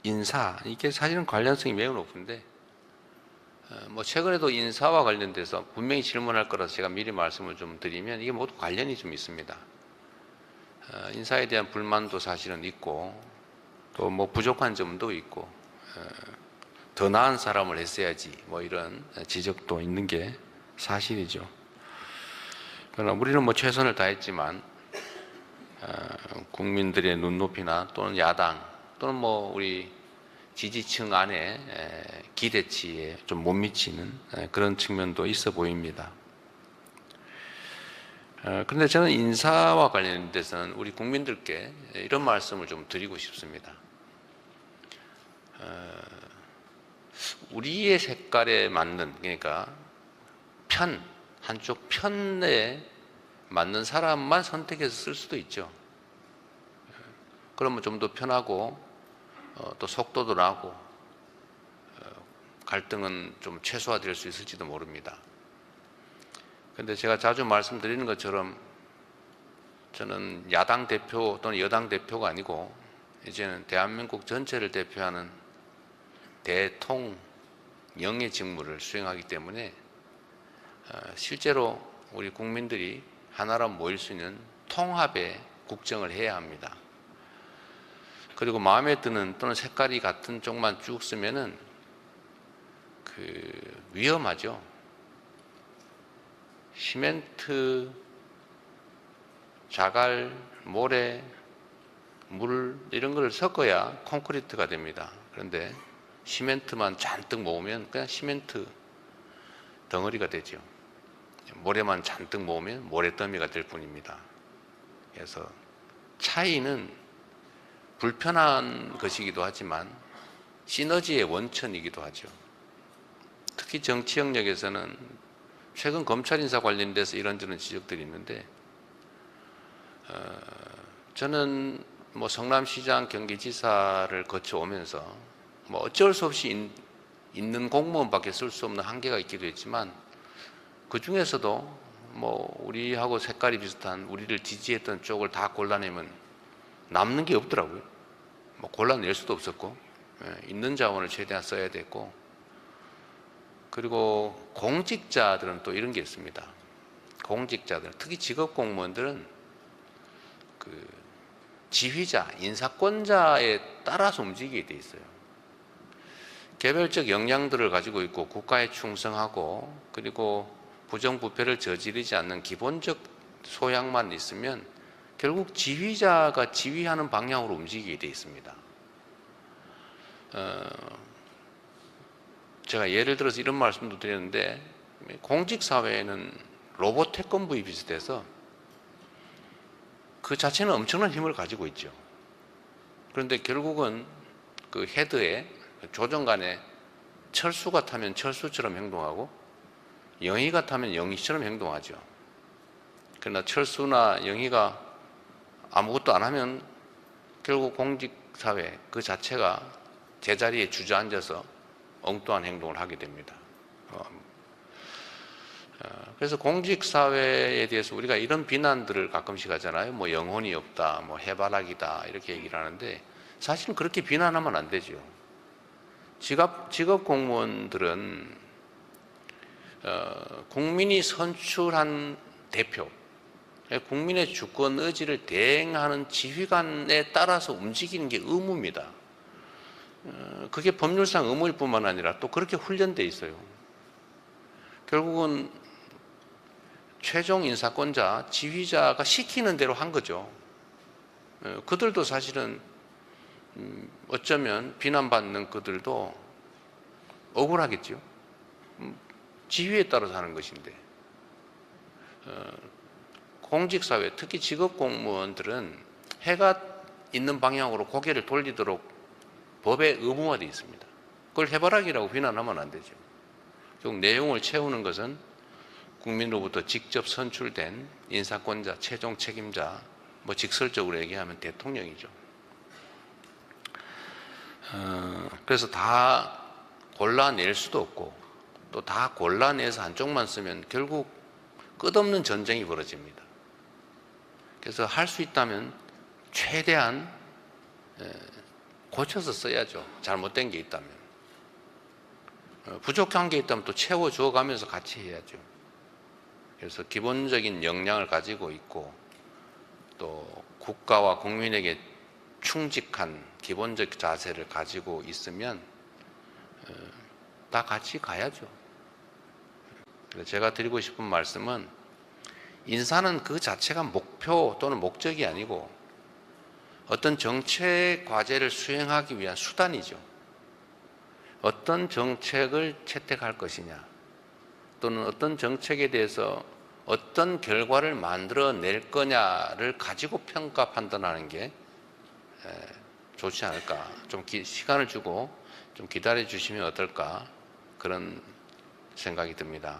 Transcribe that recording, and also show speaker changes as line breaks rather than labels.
인사, 이게 사실은 관련성이 매우 높은데, 뭐 최근에도 인사와 관련돼서 분명히 질문할 거라서 제가 미리 말씀을 좀 드리면 이게 모두 관련이 좀 있습니다. 인사에 대한 불만도 사실은 있고, 또 뭐 부족한 점도 있고, 더 나은 사람을 했어야지 뭐 이런 지적도 있는 게 사실이죠. 그러나 우리는 뭐 최선을 다했지만 국민들의 눈높이나 또는 야당 또는 뭐 우리 지지층 안에 기대치에 좀 못 미치는 그런 측면도 있어 보입니다. 그런데 저는 인사와 관련돼서는 우리 국민들께 이런 말씀을 좀 드리고 싶습니다. 우리의 색깔에 맞는, 그러니까 한쪽 편에 맞는 사람만 선택해서 쓸 수도 있죠. 그러면 좀 더 편하고 또 속도도 나고 갈등은 좀 최소화될 수 있을지도 모릅니다. 그런데 제가 자주 말씀드리는 것처럼 저는 야당 대표 또는 여당 대표가 아니고 이제는 대한민국 전체를 대표하는 대통령의 직무를 수행하기 때문에 실제로 우리 국민들이 하나로 모일 수 있는 통합의 국정을 해야 합니다. 그리고 마음에 드는 또는 색깔이 같은 쪽만 쭉 쓰면은 위험하죠. 시멘트, 자갈, 모래, 물 이런 걸 섞어야 콘크리트가 됩니다. 그런데 시멘트만 잔뜩 모으면 그냥 시멘트 덩어리가 되죠. 모래만 잔뜩 모으면 모래더미가 될 뿐입니다. 그래서 차이는 불편한 것이기도 하지만 시너지의 원천이기도 하죠. 특히 정치 영역에서는 최근 검찰 인사 관련돼서 이런저런 지적들이 있는데 저는 뭐 성남시장, 경기지사를 거쳐오면서 뭐 어쩔 수 없이 있는 공무원밖에 쓸 수 없는 한계가 있기도 했지만 그 중에서도 뭐 우리하고 색깔이 비슷한 우리를 지지했던 쪽을 다 골라내면 남는 게 없더라고요. 뭐 골라낼 수도 없었고 있는 자원을 최대한 써야 됐고, 그리고 공직자들은 또 이런 게 있습니다. 공직자들, 특히 직업 공무원들은 지휘자, 인사권자에 따라서 움직이게 돼 있어요. 개별적 역량들을 가지고 있고 국가에 충성하고 그리고 부정부패를 저지르지 않는 기본적 소양만 있으면 결국 지휘자가 지휘하는 방향으로 움직이게 돼 있습니다. 제가 예를 들어서 이런 말씀도 드렸는데 공직사회에는 로봇 태권부에 비슷해서 그 자체는 엄청난 힘을 가지고 있죠. 그런데 결국은 그 헤드에 조정관에 철수가 타면 철수처럼 행동하고 영희가 타면 영희처럼 행동하죠. 그러나 철수나 영희가 아무것도 안 하면 결국 공직사회 그 자체가 제자리에 주저앉아서 엉뚱한 행동을 하게 됩니다. 그래서 공직사회에 대해서 우리가 이런 비난들을 가끔씩 하잖아요. 뭐 영혼이 없다, 뭐 해바라기다 이렇게 얘기를 하는데 사실은 그렇게 비난하면 안 되죠. 직업 공무원들은 국민이 선출한 대표, 국민의 주권 의지를 대행하는 지휘관에 따라서 움직이는 게 의무입니다. 그게 법률상 의무일 뿐만 아니라 또 그렇게 훈련돼 있어요. 결국은 최종 인사권자, 지휘자가 시키는 대로 한 거죠. 그들도 사실은 어쩌면 비난받는 그들도 억울하겠죠. 지휘에 따라서 하는 것인데 공직사회, 특히 직업공무원들은 해가 있는 방향으로 고개를 돌리도록 법에 의무화되어 있습니다. 그걸 해바라기라고 비난하면 안 되죠. 즉 내용을 채우는 것은 국민으로부터 직접 선출된 인사권자, 최종 책임자, 뭐 직설적으로 얘기하면 대통령이죠. 그래서 다 골라낼 수도 없고 또 다 골라내서 한쪽만 쓰면 결국 끝없는 전쟁이 벌어집니다. 그래서 할 수 있다면 최대한 고쳐서 써야죠. 잘못된 게 있다면. 부족한 게 있다면 또 채워줘 가면서 같이 해야죠. 그래서 기본적인 역량을 가지고 있고 또 국가와 국민에게 충직한 기본적 자세를 가지고 있으면 다 같이 가야죠. 제가 드리고 싶은 말씀은 인사는 그 자체가 목표 또는 목적이 아니고 어떤 정책 과제를 수행하기 위한 수단이죠. 어떤 정책을 채택할 것이냐 또는 어떤 정책에 대해서 어떤 결과를 만들어낼 거냐를 가지고 평가 판단하는 게 좋지 않을까. 좀 시간을 주고 좀 기다려 주시면 어떨까 그런 생각이 듭니다.